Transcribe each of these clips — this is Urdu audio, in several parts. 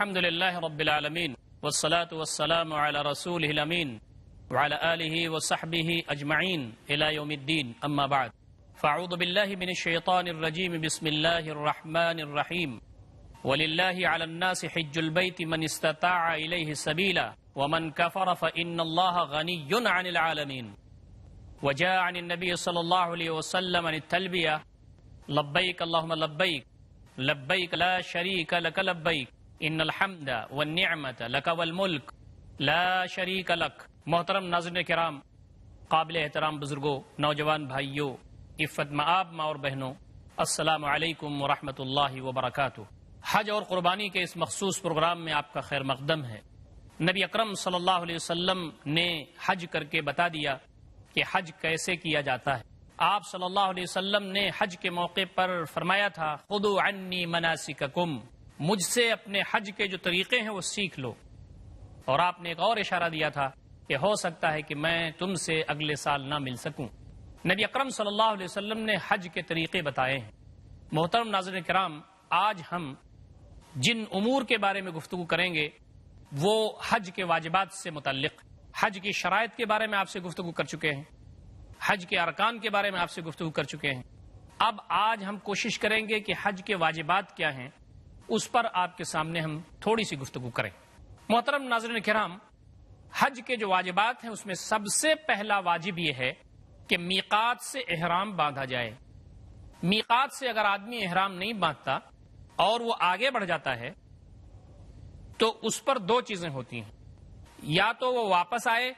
الحمد لله رب العالمين والصلاة والسلام على رسوله الأمين وعلى آله وصحبه أجمعين إلى يوم الدين أما بعد فأعوذ بالله من الشيطان الرجيم بسم الله الرحمن الرحيم ولله على الناس حج البيت من استطاع إليه سبيلا ومن كفر فإن الله غني عن العالمين وجاء عن النبي صلى الله عليه وسلم عن التلبية لبيك اللهم لبيك لبيك لا شريك لك لبيك ان الحمد والنعمت لك والملک لا شریک لک۔ محترم ناظرین کرام، قابل احترام بزرگوں، نوجوان بھائیوں، عفت مآب ماں اور بہنوں، السلام علیکم ورحمۃ اللہ وبرکاتہ۔ حج اور قربانی کے اس مخصوص پروگرام میں آپ کا خیر مقدم ہے۔ نبی اکرم صلی اللہ علیہ وسلم نے حج کر کے بتا دیا کہ حج کیسے کیا جاتا ہے۔ آپ صلی اللہ علیہ وسلم نے حج کے موقع پر فرمایا تھا خذوا عنی مناسککم، مجھ سے اپنے حج کے جو طریقے ہیں وہ سیکھ لو۔ اور آپ نے ایک اور اشارہ دیا تھا کہ ہو سکتا ہے کہ میں تم سے اگلے سال نہ مل سکوں۔ نبی اکرم صلی اللہ علیہ وسلم نے حج کے طریقے بتائے ہیں۔ محترم ناظرین کرام، آج ہم جن امور کے بارے میں گفتگو کریں گے وہ حج کے واجبات سے متعلق، حج کی شرائط کے بارے میں آپ سے گفتگو کر چکے ہیں، حج کے ارکان کے بارے میں آپ سے گفتگو کر چکے ہیں۔ اب آج ہم کوشش کریں گے کہ حج کے واجبات کیا ہیں اس پر آپ کے سامنے ہم تھوڑی سی گفتگو کریں۔ محترم ناظرین کرام، حج کے جو واجبات ہیں اس میں سب سے پہلا واجب یہ ہے کہ میقات سے احرام باندھا جائے۔ میقات سے اگر آدمی احرام نہیں باندھتا اور وہ آگے بڑھ جاتا ہے تو اس پر دو چیزیں ہوتی ہیں، یا تو وہ واپس آئے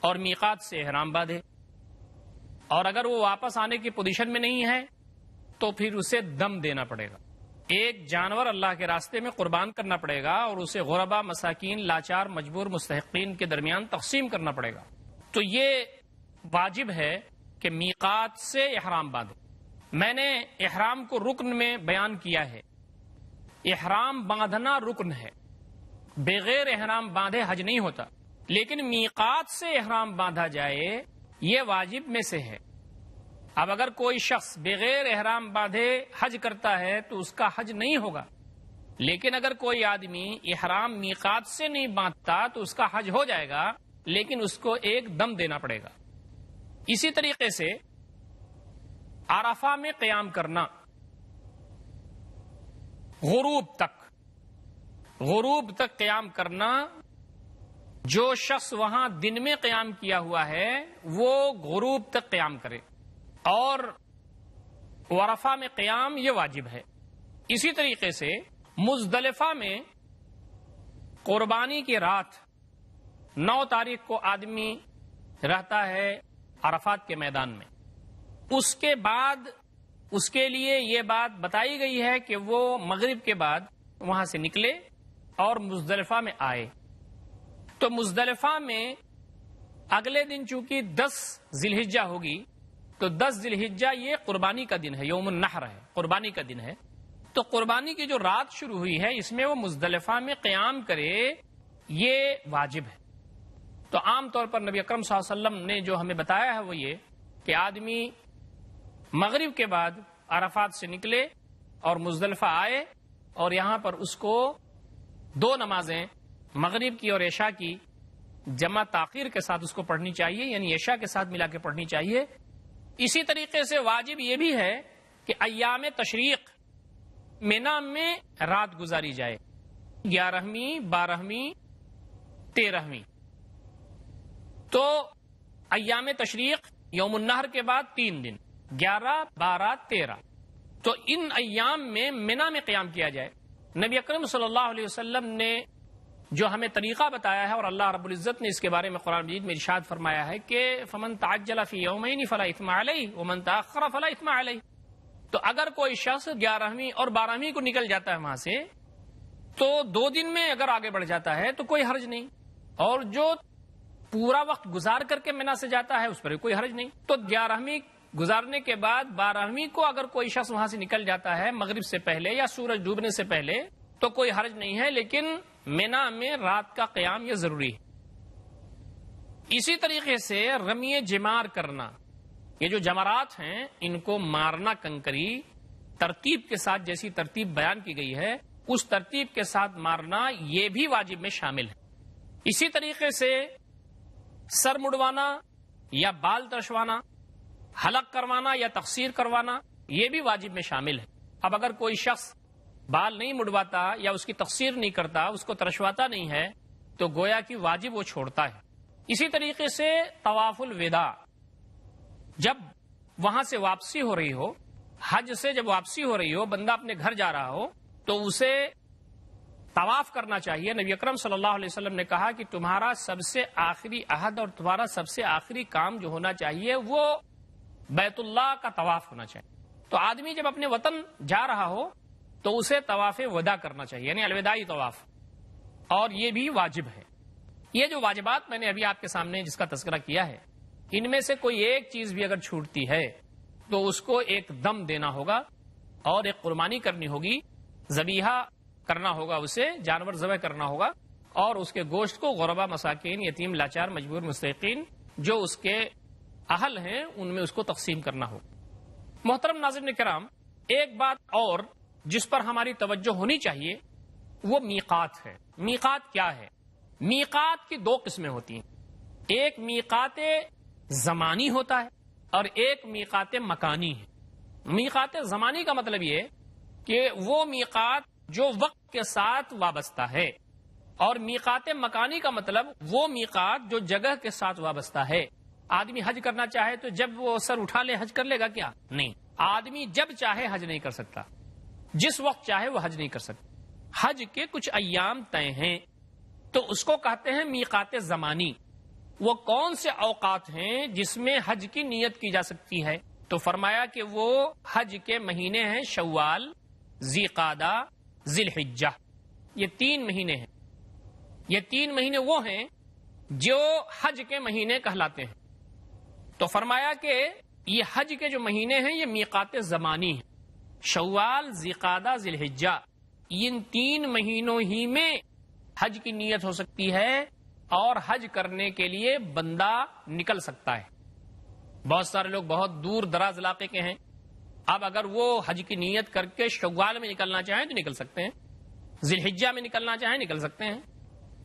اور میقات سے احرام باندھے، اور اگر وہ واپس آنے کی پوزیشن میں نہیں ہے تو پھر اسے دم دینا پڑے گا، ایک جانور اللہ کے راستے میں قربان کرنا پڑے گا اور اسے غربا، مساکین، لاچار، مجبور، مستحقین کے درمیان تقسیم کرنا پڑے گا۔ تو یہ واجب ہے کہ میقات سے احرام باندھے۔ میں نے احرام کو رکن میں بیان کیا ہے۔ احرام باندھنا رکن ہے، بغیر احرام باندھے حج نہیں ہوتا، لیکن میقات سے احرام باندھا جائے یہ واجب میں سے ہے۔ اب اگر کوئی شخص بغیر احرام باندھے حج کرتا ہے تو اس کا حج نہیں ہوگا، لیکن اگر کوئی آدمی احرام میقات سے نہیں باندھتا تو اس کا حج ہو جائے گا، لیکن اس کو ایک دم دینا پڑے گا۔ اسی طریقے سے عرفہ میں قیام کرنا، غروب تک قیام کرنا، جو شخص وہاں دن میں قیام کیا ہوا ہے وہ غروب تک قیام کرے، اور عرفہ میں قیام یہ واجب ہے۔ اسی طریقے سے مزدلفہ میں قربانی کی رات 9 تاریخ کو آدمی رہتا ہے عرفات کے میدان میں۔ اس کے بعد اس کے لیے یہ بات بتائی گئی ہے کہ وہ مغرب کے بعد وہاں سے نکلے اور مزدلفہ میں آئے۔ تو مزدلفہ میں اگلے دن چونکہ 10 ذی الحجہ ہوگی تو 10 ذی الحجہ یہ قربانی کا دن ہے، یوم النحر ہے، قربانی کا دن ہے۔ تو قربانی کی جو رات شروع ہوئی ہے اس میں وہ مزدلفہ میں قیام کرے، یہ واجب ہے۔ تو عام طور پر نبی اکرم صلی اللہ علیہ وسلم نے جو ہمیں بتایا ہے وہ یہ کہ آدمی مغرب کے بعد عرفات سے نکلے اور مزدلفہ آئے، اور یہاں پر اس کو 2 نمازیں مغرب کی اور عشاء کی جمع تاخیر کے ساتھ اس کو پڑھنی چاہیے، یعنی عشاء کے ساتھ ملا کے پڑھنی چاہیے۔ اسی طریقے سے واجب یہ بھی ہے کہ ایام تشریق مینا میں رات گزاری جائے، 11ویں، 12ویں، 13ویں۔ تو ایام تشریق یوم النحر کے بعد 3 دن، 11، 12، 13، تو ان ایام میں مینا میں قیام کیا جائے۔ نبی اکرم صلی اللہ علیہ وسلم نے جو ہمیں طریقہ بتایا ہے، اور اللہ رب العزت نے اس کے بارے میں قرآن مجید میں ارشاد فرمایا ہے کہ فمن تعجل فی یومین فلا اثم علیہ ومن تاخر فلا اثم علیہ۔ تو اگر کوئی شخص 11ویں اور 12ویں کو نکل جاتا ہے وہاں سے تو 2 دن میں اگر آگے بڑھ جاتا ہے تو کوئی حرج نہیں، اور جو پورا وقت گزار کر کے مینا سے جاتا ہے اس پر کوئی حرج نہیں۔ تو 11ویں گزارنے کے بعد 12ویں کو اگر کوئی شخص وہاں سے نکل جاتا ہے مغرب سے پہلے یا سورج ڈوبنے سے پہلے تو کوئی حرج نہیں ہے، لیکن مینا میں رات کا قیام یہ ضروری ہے۔ اسی طریقے سے رمی جمار کرنا، یہ جو جمرات ہیں ان کو مارنا کنکری ترتیب کے ساتھ جیسی ترتیب بیان کی گئی ہے اس ترتیب کے ساتھ مارنا یہ بھی واجب میں شامل ہے۔ اسی طریقے سے سر مڑوانا یا بال ترشوانا، حلق کروانا یا تقصیر کروانا یہ بھی واجب میں شامل ہے۔ اب اگر کوئی شخص بال نہیں مڑواتا یا اس کی تقصیر نہیں کرتا، اس کو ترشواتا نہیں ہے، تو گویا کہ واجب وہ چھوڑتا ہے۔ اسی طریقے سے طواف الوداع، جب وہاں سے واپسی ہو رہی ہو، حج سے جب واپسی ہو رہی ہو، بندہ اپنے گھر جا رہا ہو، تو اسے طواف کرنا چاہیے۔ نبی اکرم صلی اللہ علیہ وسلم نے کہا کہ تمہارا سب سے آخری عہد اور تمہارا سب سے آخری کام جو ہونا چاہیے وہ بیت اللہ کا طواف ہونا چاہیے۔ تو آدمی جب اپنے وطن جا رہا ہو تو اسے طواف وداع کرنا چاہیے، یعنی الوداعی طواف، اور یہ بھی واجب ہے۔ یہ جو واجبات میں نے ابھی آپ کے سامنے جس کا تذکرہ کیا ہے، ان میں سے کوئی ایک چیز بھی اگر چھوٹتی ہے تو اس کو ایک دم دینا ہوگا اور ایک قربانی کرنی ہوگی، ذبیحہ کرنا ہوگا، اسے جانور ذبح کرنا ہوگا، اور اس کے گوشت کو غربا، مساکین، یتیم، لاچار، مجبور، مستحقین جو اس کے اہل ہیں ان میں اس کو تقسیم کرنا ہوگا۔ محترم ناظرین کرام، ایک بات اور جس پر ہماری توجہ ہونی چاہیے وہ میقات ہے۔ میقات کیا ہے؟ میقات کی دو قسمیں ہوتی ہیں، ایک میقات زمانی ہوتا ہے اور ایک میقات مکانی ہے۔ میقات زمانی کا مطلب یہ کہ وہ میقات جو وقت کے ساتھ وابستہ ہے، اور میقات مکانی کا مطلب وہ میقات جو جگہ کے ساتھ وابستہ ہے۔ آدمی حج کرنا چاہے تو جب وہ سر اٹھا لے حج کر لے گا کیا؟ نہیں، آدمی جب چاہے حج نہیں کر سکتا، جس وقت چاہے وہ حج نہیں کر سکتا۔ حج کے کچھ ایام طے ہیں تو اس کو کہتے ہیں میقات زمانی۔ وہ کون سے اوقات ہیں جس میں حج کی نیت کی جا سکتی ہے؟ تو فرمایا کہ وہ حج کے مہینے ہیں شوال، ذی قعدہ، ذی الحجہ، یہ 3 مہینے ہیں۔ یہ 3 مہینے وہ ہیں جو حج کے مہینے کہلاتے ہیں۔ تو فرمایا کہ یہ حج کے جو مہینے ہیں یہ میقات زمانی ہیں، شوال، ذی قعدہ، ذی الحجہ، ان 3 مہینوں ہی میں حج کی نیت ہو سکتی ہے اور حج کرنے کے لیے بندہ نکل سکتا ہے۔ بہت سارے لوگ بہت دور دراز علاقے کے ہیں، اب اگر وہ حج کی نیت کر کے شوال میں نکلنا چاہیں تو نکل سکتے ہیں، ذی الحجہ میں نکلنا چاہیں نکل سکتے ہیں،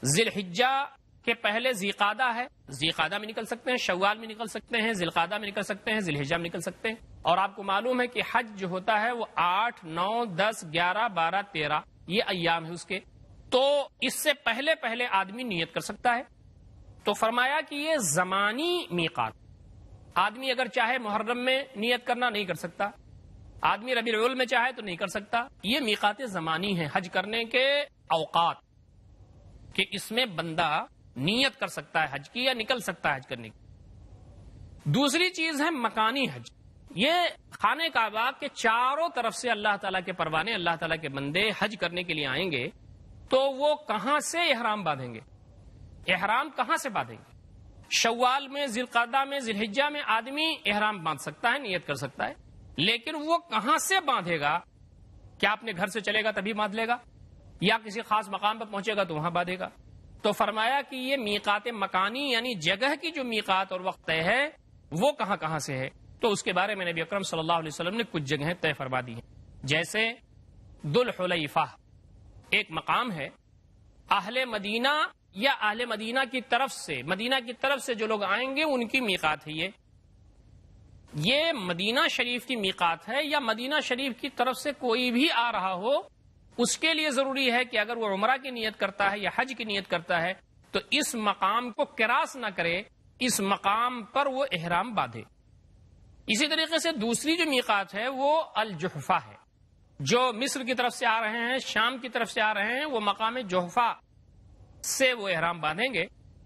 ذی الحجہ کے پہلے ذی قعدہ ہے، ذی قعدہ میں نکل سکتے ہیں، شوال میں نکل سکتے ہیں، ذی القعدہ میں نکل سکتے ہیں، ذی الحجہ میں نکل سکتے ہیں۔ اور آپ کو معلوم ہے کہ حج جو ہوتا ہے وہ 8، 9، 10، 11، 12، 13 یہ ایام ہے اس کے، تو اس سے پہلے پہلے آدمی نیت کر سکتا ہے۔ تو فرمایا کہ یہ زمانی میقات، آدمی اگر چاہے محرم میں نیت کرنا نہیں کر سکتا، آدمی ربیع الاول میں چاہے تو نہیں کر سکتا۔ یہ میقات زمانی ہیں حج کرنے کے اوقات، کہ اس میں بندہ نیت کر سکتا ہے حج کی یا نکل سکتا ہے حج کرنے کی۔ دوسری چیز ہے مکانی حج۔ یہ خانہ کعبہ کے چاروں طرف سے اللہ تعالیٰ کے پروانے، اللہ تعالیٰ کے بندے حج کرنے کے لیے آئیں گے، تو وہ کہاں سے احرام باندھیں گے؟ احرام کہاں سے باندھیں گے؟ شوال میں، ذی القعدہ میں، ذی الحجہ میں آدمی احرام باندھ سکتا ہے، نیت کر سکتا ہے، لیکن وہ کہاں سے باندھے گا؟ کیا اپنے گھر سے چلے گا تبھی باندھ لے گا، یا کسی خاص مقام پر پہنچے گا تو وہاں باندھے گا؟ تو فرمایا کہ یہ میقات مکانی یعنی جگہ کی جو میقات اور وقت طے ہے وہ کہاں کہاں سے ہے؟ تو اس کے بارے میں نبی اکرم صلی اللہ علیہ وسلم نے کچھ جگہیں طے فرما دی ہیں، جیسے ذوالحلیفہ ایک مقام ہے، اہل مدینہ یا اہل مدینہ کی طرف سے جو لوگ آئیں گے ان کی میقات ہے۔ یہ مدینہ شریف کی میقات ہے، یا مدینہ شریف کی طرف سے کوئی بھی آ رہا ہو اس کے لیے ضروری ہے کہ اگر وہ عمرہ کی نیت کرتا ہے یا حج کی نیت کرتا ہے تو اس مقام کو کراس نہ کرے، اس مقام پر وہ احرام باندھے۔ اسی طریقے سے دوسری جو میقات ہے وہ الجحفہ ہے، جو مصر کی طرف سے آ رہے ہیں، شام کی طرف سے آ رہے ہیں، وہ مقام جحفہ سے وہ احرام باندھیں گے۔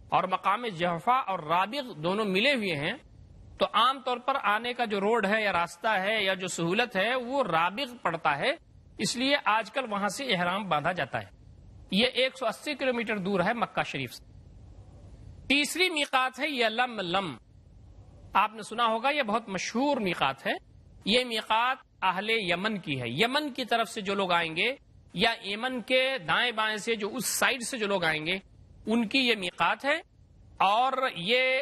اور مقام جحفہ اور رابغ دونوں ملے ہوئے ہیں، تو عام طور پر آنے کا جو روڈ ہے یا راستہ ہے یا جو سہولت ہے وہ رابغ پڑتا ہے، اس لیے آج کل وہاں سے احرام باندھا جاتا ہے۔ یہ 180 کلومیٹر دور ہے مکہ شریف سے۔ تیسری میقات ہے یلملم، آپ نے سنا ہوگا، یہ بہت مشہور میقات ہے۔ یہ میقات اہل یمن کی ہے، یمن کی طرف سے جو لوگ آئیں گے یا یمن کے دائیں بائیں سے جو اس سائڈ سے جو لوگ آئیں گے ان کی یہ میقات ہے، اور یہ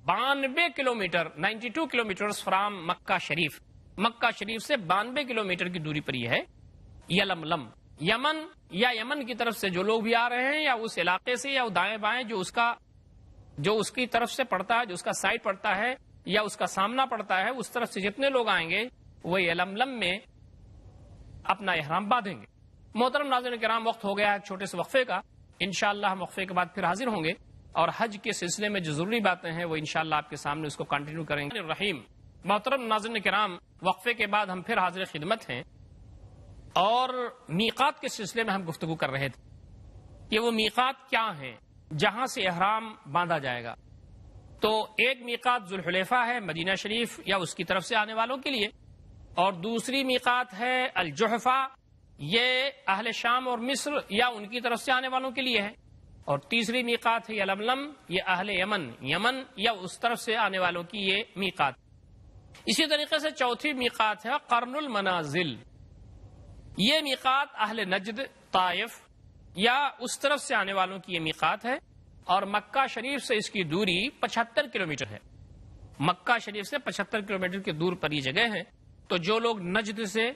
92 کلومیٹر 92 کلومیٹرز فرام مکہ شریف سے 92 کلومیٹر کی دوری پر یہ ہے یلملم۔ یمن یا یمن کی طرف سے جو لوگ بھی آ رہے ہیں یا اس علاقے سے یا دائیں بائیں جو اس کی طرف سے پڑتا ہے، جو اس کا سائڈ پڑتا ہے یا اس کا سامنا پڑتا ہے، اس طرف سے جتنے لوگ آئیں گے وہ یلملم میں اپنا احرام باندھیں گے۔ محترم ناظرین کرام، وقت ہو گیا ہے چھوٹے سے وقفے کا، انشاءاللہ ہم وقفے کے بعد پھر حاضر ہوں گے اور حج کے سلسلے میں جو ضروری باتیں ہیں وہ انشاءاللہ آپ کے سامنے اس کو کنٹینیو کریں گے۔ الرحیم، محترم ناظرین کرام، وقفے کے بعد ہم پھر حاضر خدمت ہیں اور میقات کے سلسلے میں ہم گفتگو کر رہے تھے کہ وہ میقات کیا ہیں جہاں سے احرام باندھا جائے گا۔ تو ایک میقات ذوالحلیفہ ہے مدینہ شریف یا اس کی طرف سے آنے والوں کے لیے، اور دوسری میقات ہے الجحفہ، یہ اہل شام اور مصر یا ان کی طرف سے آنے والوں کے لیے ہے، اور تیسری میقات ہے یلملم، یہ اہل یمن یا اس طرف سے آنے والوں کی یہ میقات۔ اسی طریقے سے چوتھی میقات ہے قرن المنازل، یہ میقات اہل نجد، طائف یا اس طرف سے آنے والوں کی یہ میقات ہے، اور مکہ شریف سے اس کی دوری 75 کلومیٹر ہے۔ مکہ شریف سے 75 کلومیٹر کی دور پر یہ جگہ ہے۔ تو جو لوگ نجد سے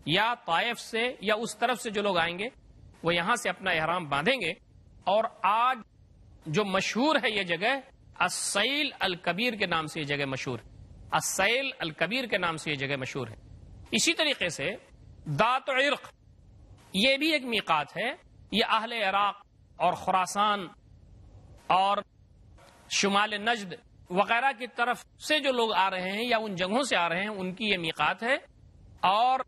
یا طائف سے یا اس طرف سے جو لوگ آئیں گے وہ یہاں سے اپنا احرام باندھیں گے، اور آج جو مشہور ہے یہ جگہ السیل الکبیر کے نام سے یہ جگہ مشہور ہے، السیل الکبیر کے نام سے یہ جگہ مشہور ہے۔ اسی طریقے سے ذات عرق، یہ بھی ایک میقات ہے، یہ اہل عراق اور خراسان اور شمال نجد وغیرہ کی طرف سے جو لوگ آ رہے ہیں یا ان جگہوں سے آ رہے ہیں ان کی یہ میقات ہے، اور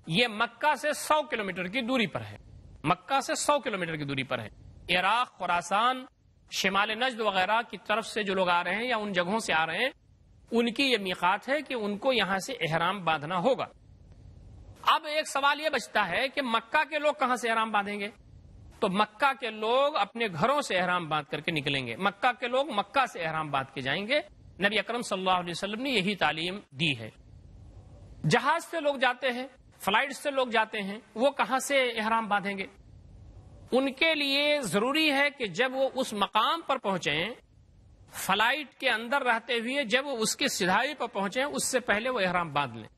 یہ مکہ سے 100 کلومیٹر کی دوری پر ہے۔ مکہ سے 100 کلومیٹر کی دوری پر ہے۔ عراق، خراسان، شمال نجد وغیرہ کی طرف سے جو لوگ آ رہے ہیں یا ان جگہوں سے آ رہے ہیں ان کی یہ میقات ہے کہ ان کو یہاں سے احرام باندھنا ہوگا۔ اب ایک سوال یہ بچتا ہے کہ مکہ کے لوگ کہاں سے احرام باندھیں گے؟ تو مکہ کے لوگ اپنے گھروں سے احرام باندھ کر کے نکلیں گے۔ مکہ کے لوگ مکہ سے احرام باندھ کے جائیں گے۔ نبی اکرم صلی اللہ علیہ وسلم نے یہی تعلیم دی ہے۔ جہاز سے لوگ جاتے ہیں، فلائٹ سے لوگ جاتے ہیں، وہ کہاں سے احرام باندھیں گے؟ ان کے لیے ضروری ہے کہ جب وہ اس مقام پر پہنچیں، فلائٹ کے اندر رہتے ہوئے جب وہ اس کی سدھائی پر پہنچیں اس سے پہلے وہ احرام باندھ لیں۔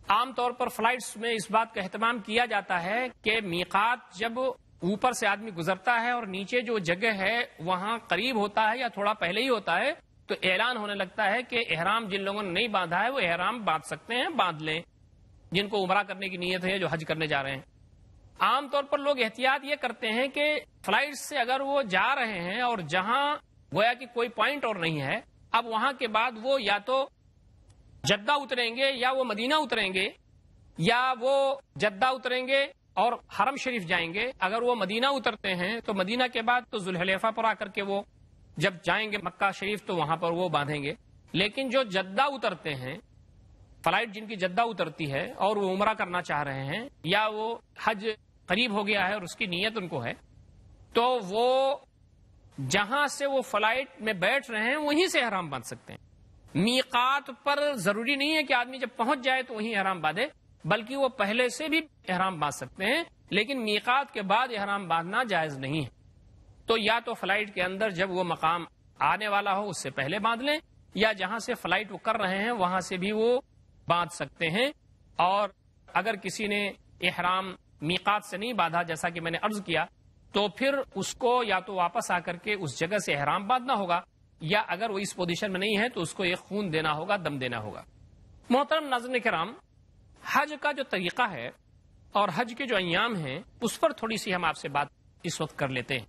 عام طور پر فلائٹس میں اس بات کا اہتمام کیا جاتا ہے کہ میقات جب اوپر سے آدمی گزرتا ہے اور نیچے جو جگہ ہے وہاں قریب ہوتا ہے یا تھوڑا پہلے ہی ہوتا ہے تو اعلان ہونے لگتا ہے کہ احرام جن لوگوں نے نہیں باندھا ہے وہ احرام باندھ سکتے ہیں، باندھ لیں، جن کو عمرہ کرنے کی نیت ہے، جو حج کرنے جا رہے ہیں۔ عام طور پر لوگ احتیاط یہ کرتے ہیں کہ فلائٹ سے اگر وہ جا رہے ہیں اور جہاں گویا کہ کوئی پوائنٹ اور نہیں ہے، اب وہاں کے بعد وہ یا تو جدہ اتریں گے یا وہ مدینہ اتریں گے، یا وہ جدہ اتریں گے اور حرم شریف جائیں گے۔ اگر وہ مدینہ اترتے ہیں تو مدینہ کے بعد تو ذوالحلیفہ پر آ کر کے وہ جب جائیں گے مکہ شریف تو وہاں پر وہ باندھیں گے۔ لیکن جو جدہ اترتے ہیں، فلائٹ جن کی جدہ اترتی ہے اور وہ عمرہ کرنا چاہ رہے ہیں یا وہ حج قریب ہو گیا ہے اور اس کی نیت ان کو ہے، تو وہ جہاں سے وہ فلائٹ میں بیٹھ رہے ہیں وہیں سے احرام باندھ سکتے ہیں۔ میقات پر ضروری نہیں ہے کہ آدمی جب پہنچ جائے تو وہیں احرام باندھے، بلکہ وہ پہلے سے بھی احرام باندھ سکتے ہیں، لیکن میقات کے بعد احرام باندھنا جائز نہیں ہے۔ تو یا تو فلائٹ کے اندر جب وہ مقام آنے والا ہو اس سے پہلے باندھ لیں، یا جہاں سے فلائٹ وہ کر رہے ہیں وہاں سے بھی وہ باندھ سکتے ہیں۔ اور اگر کسی نے احرام میقات سے نہیں باندھا جیسا کہ میں نے عرض کیا تو پھر اس کو یا تو واپس آ کر کے اس جگہ سے احرام باندھنا ہوگا، یا اگر وہ اس پوزیشن میں نہیں ہے تو اس کو ایک خون دینا ہوگا، دم دینا ہوگا۔ محترم ناظرین کرام، حج کا جو طریقہ ہے اور حج کے جو ایام ہیں اس پر تھوڑی سی ہم آپ سے بات اس وقت کر لیتے ہیں۔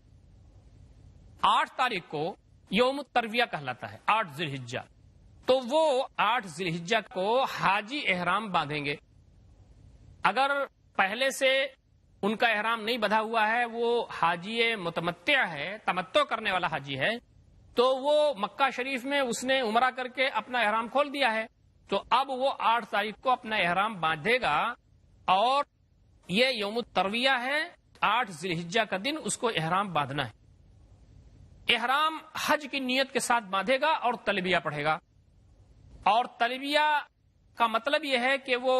8 تاریخ کو یوم الترویہ کہلاتا ہے، 8 ذی الحجہ، تو وہ 8 ذی الحجہ کو حاجی احرام باندھیں گے۔ اگر پہلے سے ان کا احرام نہیں بندھا ہوا ہے، وہ حاجی متمتع ہے، تمتع کرنے والا حاجی ہے، تو وہ مکہ شریف میں اس نے عمرہ کر کے اپنا احرام کھول دیا ہے، تو اب وہ 8 تاریخ کو اپنا احرام باندھے گا، اور یہ یوم الترویہ ہے، 8 ذی الحجہ کا دن اس کو احرام باندھنا ہے۔ احرام حج کی نیت کے ساتھ باندھے گا اور تلبیہ پڑھے گا، اور تلبیہ کا مطلب یہ ہے کہ وہ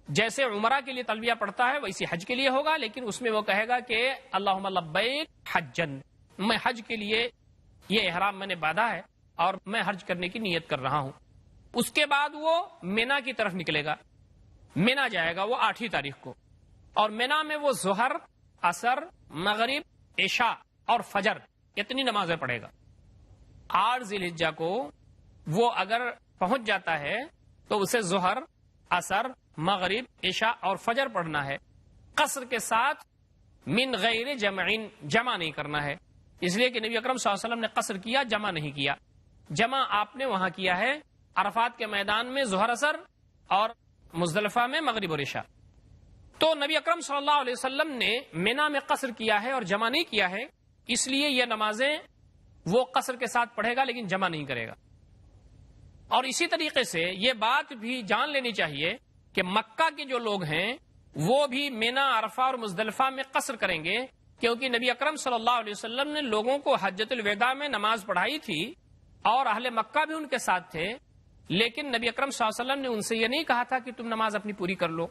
جیسے عمرہ کے لیے تلبیہ پڑھتا ہے ویسے حج کے لیے ہوگا، لیکن اس میں وہ کہے گا کہ اللہم لبیک حجن، میں حج کے لیے یہ احرام میں نے باندھا ہے اور میں حج کرنے کی نیت کر رہا ہوں۔ اس کے بعد وہ مینا کی طرف نکلے گا، مینا جائے گا وہ 8 تاریخ کو، اور مینا میں وہ ظہر، عصر، مغرب، عشاء اور فجر اتنی نمازیں پڑھے گا۔ 8 ذی الحجہ کو وہ اگر پہنچ جاتا ہے تو اسے ظہر، عصر، مغرب، عشاء اور فجر پڑھنا ہے، قصر کے ساتھ، من غیر جمعین، جمع نہیں کرنا ہے، اس لیے کہ نبی اکرم صلی اللہ علیہ وسلم نے قصر کیا، جمع نہیں کیا۔ جمع آپ نے وہاں کیا ہے عرفات کے میدان میں ظہر، عصر اور مزدلفہ میں مغرب اور عشاء۔ تو نبی اکرم صلی اللہ علیہ وسلم نے مینا میں قصر کیا ہے اور جمع نہیں کیا ہے، اس لیے یہ نمازیں وہ قصر کے ساتھ پڑھے گا لیکن جمع نہیں کرے گا۔ اور اسی طریقے سے یہ بات بھی جان لینی چاہیے کہ مکہ کے جو لوگ ہیں وہ بھی مینا، عرفہ اور مزدلفہ میں قصر کریں گے، کیونکہ نبی اکرم صلی اللہ علیہ وسلم نے لوگوں کو حجۃ الوداع میں نماز پڑھائی تھی اور اہل مکہ بھی ان کے ساتھ تھے، لیکن نبی اکرم صلی اللہ علیہ وسلم نے ان سے یہ نہیں کہا تھا کہ تم نماز اپنی پوری کر لو۔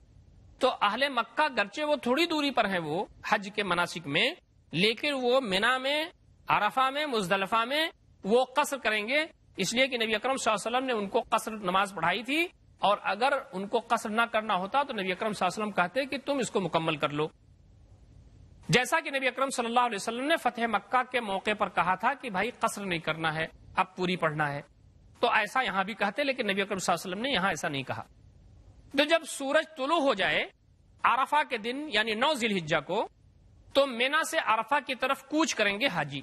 تو اہل مکہ گرچہ وہ تھوڑی دوری پر ہیں وہ حج کے مناسک میں، لیکن وہ مینا میں، عرفہ میں، مزدلفہ میں وہ قصر کریں گے، اس لیے کہ نبی اکرم صلی اللہ علیہ وسلم نے ان کو قصر نماز پڑھائی تھی، اور اگر ان کو قصر نہ کرنا ہوتا تو نبی اکرم صلی اللہ علیہ وسلم کہتے کہ تم اس کو مکمل کر لو، جیسا کہ نبی اکرم صلی اللہ علیہ وسلم نے فتح مکہ کے موقع پر کہا تھا کہ بھائی قصر نہیں کرنا ہے، اب پوری پڑھنا ہے، تو ایسا یہاں بھی کہتے، لیکن نبی اکرم صلی اللہ علیہ وسلم نے یہاں ایسا نہیں کہا۔ تو جب سورج طلوع ہو جائے عرفہ کے دن یعنی 9 ذی الحجہ کو، تو مینا سے عرفہ کی طرف کوچ کریں گے حاجی۔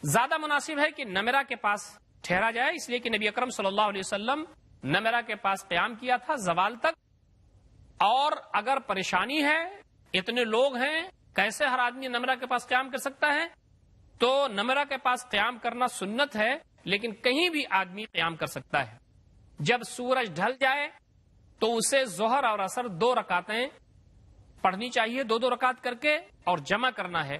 زیادہ مناسب ہے کہ نمرہ کے پاس ٹھہرا جائے، اس لیے کہ نبی اکرم صلی اللہ علیہ وسلم نمرہ کے پاس قیام کیا تھا زوال تک، اور اگر پریشانی ہے، اتنے لوگ ہیں، کیسے ہر آدمی نمرہ کے پاس قیام کر سکتا ہے، تو نمرہ کے پاس قیام کرنا سنت ہے، لیکن کہیں بھی آدمی قیام کر سکتا ہے۔ جب سورج ڈھل جائے تو اسے ظہر اور عصر 2 رکعتیں پڑھنی چاہیے، 2 رکعت کر کے، اور جمع کرنا ہے،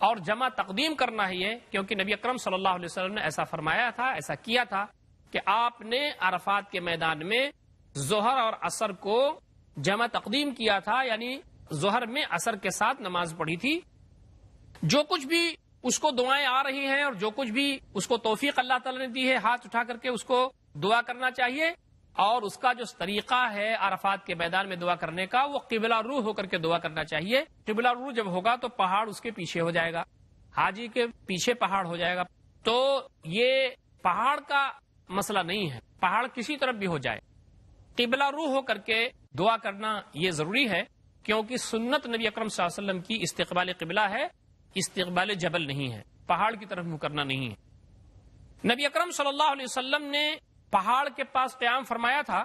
اور جمع تقدیم کرنا ہی ہے، کیونکہ نبی اکرم صلی اللہ علیہ وسلم نے ایسا فرمایا تھا، ایسا کیا تھا کہ آپ نے عرفات کے میدان میں ظہر اور عصر کو جمع تقدیم کیا تھا، یعنی ظہر میں عصر کے ساتھ نماز پڑھی تھی۔ جو کچھ بھی اس کو دعائیں آ رہی ہیں اور جو کچھ بھی اس کو توفیق اللہ تعالی نے دی ہے، ہاتھ اٹھا کر کے اس کو دعا کرنا چاہیے، اور اس کا جو طریقہ ہے عرفات کے میدان میں دعا کرنے کا، وہ قبلہ رو ہو کر کے دعا کرنا چاہیے۔ قبلہ رو جب ہوگا تو پہاڑ اس کے پیچھے ہو جائے گا، حاجی کے پیچھے پہاڑ ہو جائے گا، تو یہ پہاڑ کا مسئلہ نہیں ہے، پہاڑ کسی طرف بھی ہو جائے، قبلہ رو ہو کر کے دعا کرنا یہ ضروری ہے، کیونکہ سنت نبی اکرم صلی اللہ علیہ وسلم کی استقبال قبلہ ہے، استقبال جبل نہیں ہے، پہاڑ کی طرف منہ کرنا نہیں ہے۔ نبی اکرم صلی اللہ علیہ وسلم نے پہاڑ کے پاس قیام فرمایا تھا،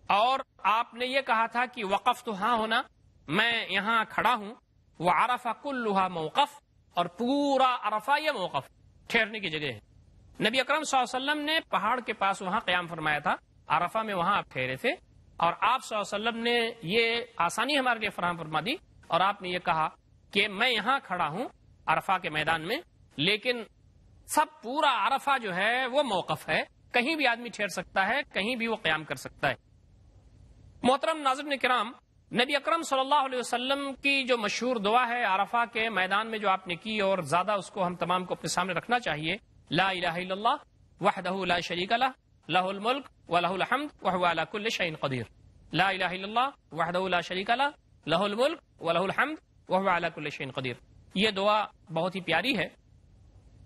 اور آپ نے یہ کہا تھا کہ وقف تو ہاں ہونا، میں یہاں کھڑا ہوں، وہ عرفہ کلھا موقف، اور پورا عرفہ یہ موقف، ٹھہرنے کی جگہ ہے۔ نبی اکرم صلی اللہ علیہ وسلم نے پہاڑ کے پاس وہاں قیام فرمایا تھا، عرفہ میں وہاں آپ ٹھہرے تھے، اور آپ صلی اللہ علیہ وسلم نے یہ آسانی ہمارے لیے فراہم فرما دی، اور آپ نے یہ کہا کہ میں یہاں کھڑا ہوں عرفہ کے میدان میں، لیکن سب پورا عرفہ جو ہے وہ موقف ہے، کہیں بھی آدمی ٹھہر سکتا ہے، کہیں بھی وہ قیام کر سکتا ہے۔ محترم ناظرین کرام، نبی اکرم صلی اللہ علیہ وسلم کی جو مشہور دعا ہے عرفہ کے میدان میں جو آپ نے کی، اور زیادہ اس کو ہم تمام کو اپنے سامنے رکھنا چاہیے، لا الہ الا اللہ وحدہ لا شریک لہ لہ الملک ولہ الحمد وہو علی کل شیء قدیر۔ لا الہ الا اللہ وحدہ لا شریک لہ لہ الملک ولہ الحمد وہو علی کل شیء قدیر۔ یہ دعا بہت ہی پیاری ہے،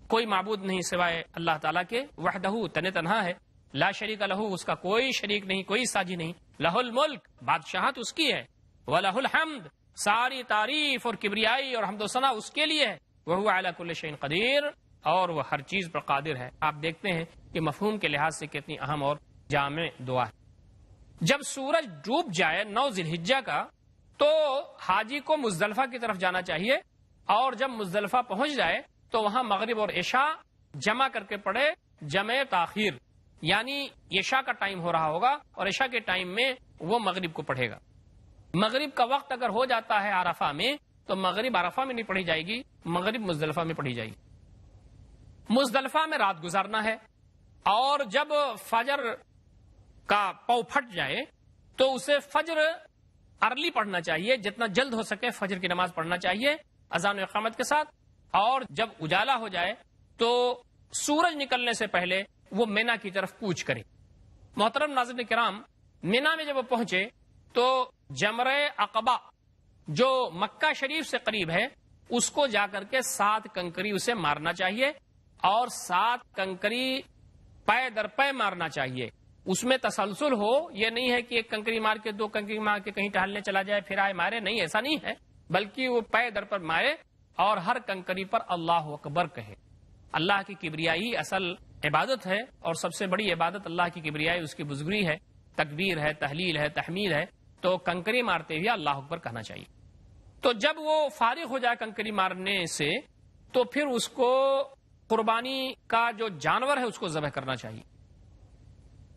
کوئی معبود نہیں سوائے اللہ تعالیٰ کے، وحدہ تن تنہا ہے، لا شریک لہ اس کا کوئی شریک نہیں، کوئی ساجی نہیں، لہ الملک بادشاہت اس کی ہے، وَلَهُ الْحَمْدُ ساری تعریف اور کبریائی اور حمد و ثنا اس کے لیے ہے، وَهُوَ عَلَى كُلِّ شَيْءٍ قدیر، اور وہ ہر چیز پر قادر ہے۔ آپ دیکھتے ہیں کہ مفہوم کے لحاظ سے کتنی اہم اور جامع دعا ہے۔ جب سورج ڈوب جائے 9 ذی الحجہ کا، تو حاجی کو مزدلفہ کی طرف جانا چاہیے، اور جب مزدلفہ پہنچ جائے تو وہاں مغرب اور عشاء جمع کر کے پڑھے، جمع تاخیر، یعنی عشاء کا ٹائم ہو رہا ہوگا اور عشاء کے ٹائم میں وہ مغرب کو پڑھے گا۔ مغرب کا وقت اگر ہو جاتا ہے عرفہ میں، تو مغرب عرفہ میں نہیں پڑھی جائے گی، مغرب مزدلفہ میں پڑھی جائے گی۔ مزدلفہ میں رات گزارنا ہے، اور جب فجر کا پاؤ پھٹ جائے تو اسے فجر ارلی پڑھنا چاہیے، جتنا جلد ہو سکے فجر کی نماز پڑھنا چاہیے اذان و اقامت کے ساتھ، اور جب اجالا ہو جائے تو سورج نکلنے سے پہلے وہ مینا کی طرف کوچ کرے۔ محترم ناظرین کرام، مینا میں جب وہ پہنچے تو جمرہ عقبہ جو مکہ شریف سے قریب ہے اس کو جا کر کے 7 کنکری اسے مارنا چاہیے، اور 7 کنکری پے در پے مارنا چاہیے. اس میں تسلسل ہو، یہ نہیں ہے کہ ایک کنکری مار کے 2 کنکری مار کے کہیں ٹہلنے چلا جائے پھر آئے مارے، نہیں، ایسا نہیں ہے، بلکہ وہ پے در پر مارے اور ہر کنکری پر اللہ اکبر کہے. اللہ کی کبریائی اصل عبادت ہے، اور سب سے بڑی عبادت اللہ کی کبریائی، اس کی بزرگی ہے، تکبیر ہے، تحلیل ہے، تحمید ہے. تو کنکری مارتے ہوئے اللہ اکبر کہنا چاہیے. تو جب وہ فارغ ہو جائے کنکری مارنے سے تو پھر اس کو قربانی کا جو جانور ہے اس کو ذبح کرنا چاہیے.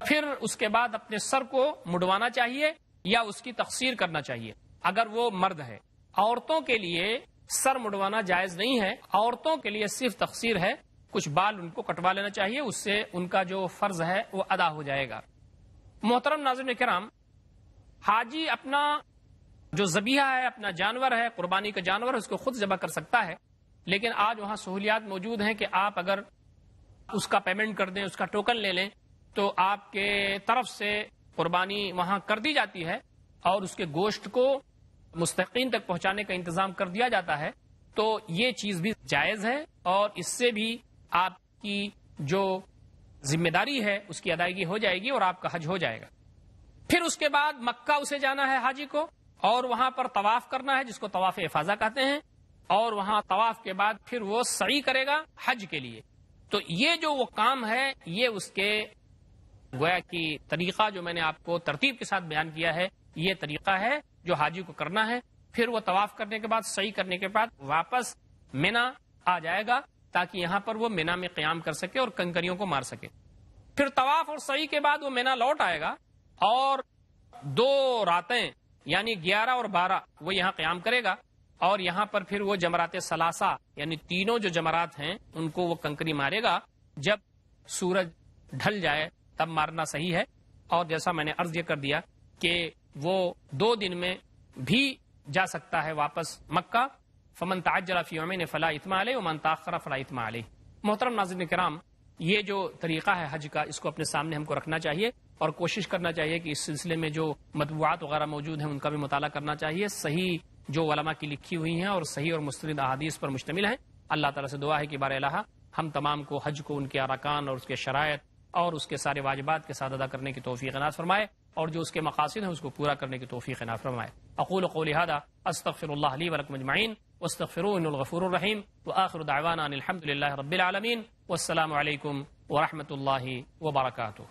پھر اس کے بعد اپنے سر کو مڈوانا چاہیے یا اس کی تقصیر کرنا چاہیے اگر وہ مرد ہے. عورتوں کے لیے سر مڈوانا جائز نہیں ہے، عورتوں کے لیے صرف تقصیر ہے، کچھ بال ان کو کٹوا لینا چاہیے، اس سے ان کا جو فرض ہے وہ ادا ہو جائے گا. محترم ناظرین کرام، حاجی اپنا جو ذبیحہ ہے، اپنا جانور ہے، قربانی کا جانور ہے، اس کو خود ذبح کر سکتا ہے. لیکن آج وہاں سہولیات موجود ہیں کہ آپ اگر اس کا پیمنٹ کر دیں، اس کا ٹوکن لے لیں، تو آپ کے طرف سے قربانی وہاں کر دی جاتی ہے اور اس کے گوشت کو مستحقین تک پہنچانے کا انتظام کر دیا جاتا ہے. تو یہ چیز بھی جائز ہے، اور اس سے بھی آپ کی جو ذمہ داری ہے اس کی ادائیگی ہو جائے گی اور آپ کا حج ہو جائے گا. پھر اس کے بعد مکہ اسے جانا ہے حاجی کو، اور وہاں پر طواف کرنا ہے جس کو طواف افاضہ کہتے ہیں، اور وہاں طواف کے بعد پھر وہ سعی کرے گا حج کے لیے. تو یہ جو وہ کام ہے، یہ اس کے گویا کی طریقہ جو میں نے آپ کو ترتیب کے ساتھ بیان کیا ہے، یہ طریقہ ہے جو حاجی کو کرنا ہے. پھر وہ طواف کرنے کے بعد، سعی کرنے کے بعد واپس مینا آ جائے گا تاکہ یہاں پر وہ مینا میں قیام کر سکے اور کنکریوں کو مار سکے. پھر طواف اور سعی کے بعد وہ مینا لوٹ آئے گا اور 2 راتیں یعنی 11 اور 12 وہ یہاں قیام کرے گا، اور یہاں پر پھر وہ جمرات ثلاثہ یعنی تینوں جو جمرات ہیں ان کو وہ کنکری مارے گا. جب سورج ڈھل جائے تب مارنا صحیح ہے. اور جیسا میں نے عرض یہ کر دیا کہ وہ 2 دن میں بھی جا سکتا ہے واپس مکہ. فمن تعجل فی یومین فلا اثم علیہ ومن تاخر فلا اثم علیہ. محترم ناظرین کرام، یہ جو طریقہ ہے حج کا، اس کو اپنے سامنے ہم کو رکھنا چاہیے اور کوشش کرنا چاہیے کہ اس سلسلے میں جو مطبوعات وغیرہ موجود ہیں ان کا بھی مطالعہ کرنا چاہیے. صحیح جو علماء کی لکھی ہوئی ہیں اور صحیح اور مستند احادیث پر مشتمل ہیں. اللہ تعالیٰ سے دعا ہے کہ بار الہ ہم تمام کو حج کو ان کے ارکان اور اس کے شرائط اور اس کے سارے واجبات کے ساتھ ادا کرنے کی توفیق عنایت فرمائے، اور جو اس کے مقاصد ہیں اس کو پورا کرنے کی توفیق عنایت فرمائے. اقول قولی ھذا استغفر اللہ لی ولکم اجمعین واستغفروہ انہ الغفور الرحیم وآخر دعوانا ان الحمد للہ رب العالمین والسلام علیکم ورحمۃ اللہ وبرکاتہ.